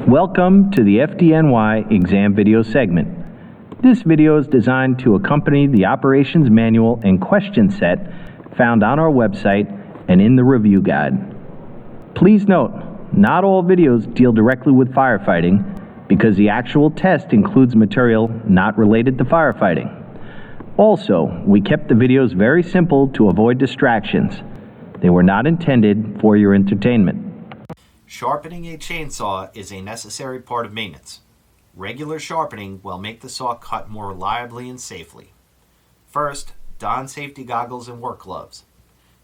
Welcome to the FDNY exam video segment. This video is designed to accompany the operations manual and question set found on our website and in the review guide. Please note, not all videos deal directly with firefighting because the actual test includes material not related to firefighting. Also, we kept the videos very simple to avoid distractions. They were not intended for your entertainment. Sharpening a chainsaw is a necessary part of maintenance. Regular sharpening will make the saw cut more reliably and safely. First, don safety goggles and work gloves.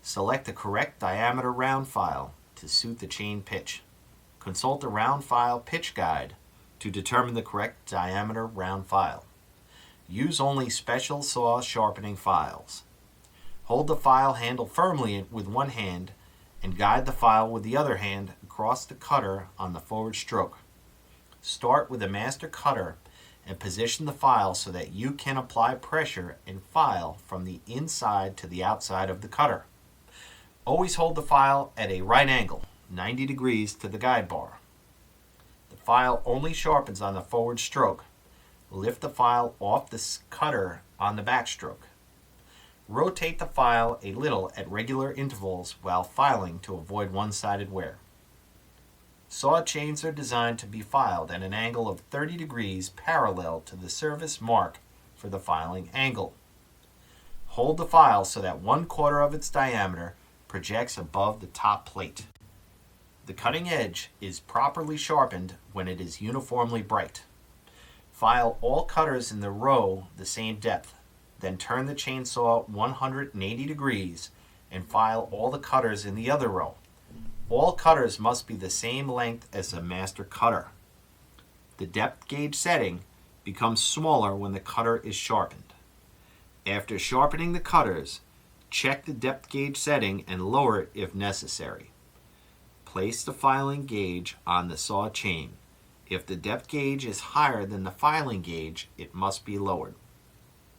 Select the correct diameter round file to suit the chain pitch. Consult the round file pitch guide to determine the correct diameter round file. Use only special saw sharpening files. Hold the file handle firmly with one hand and guide the file with the other hand across the cutter on the forward stroke. Start with a master cutter and position the file so that you can apply pressure and file from the inside to the outside of the cutter. Always hold the file at a right angle, 90 degrees to the guide bar. The file only sharpens on the forward stroke. Lift the file off the cutter on the back stroke. Rotate the file a little at regular intervals while filing to avoid one-sided wear. Saw chains are designed to be filed at an angle of 30 degrees parallel to the service mark for the filing angle. Hold the file so that 1/4 of its diameter projects above the top plate. The cutting edge is properly sharpened when it is uniformly bright. File all cutters in the row the same depth. Then turn the chainsaw 180 degrees and file all the cutters in the other row. All cutters must be the same length as the master cutter. The depth gauge setting becomes smaller when the cutter is sharpened. After sharpening the cutters, check the depth gauge setting and lower it if necessary. Place the filing gauge on the saw chain. If the depth gauge is higher than the filing gauge, it must be lowered.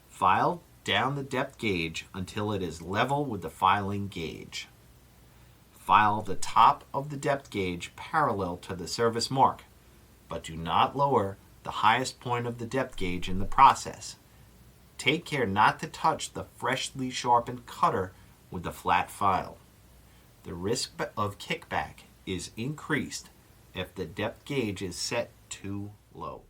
File down the depth gauge until it is level with the filing gauge. File the top of the depth gauge parallel to the service mark, but do not lower the highest point of the depth gauge in the process. Take care not to touch the freshly sharpened cutter with the flat file. The risk of kickback is increased if the depth gauge is set too low.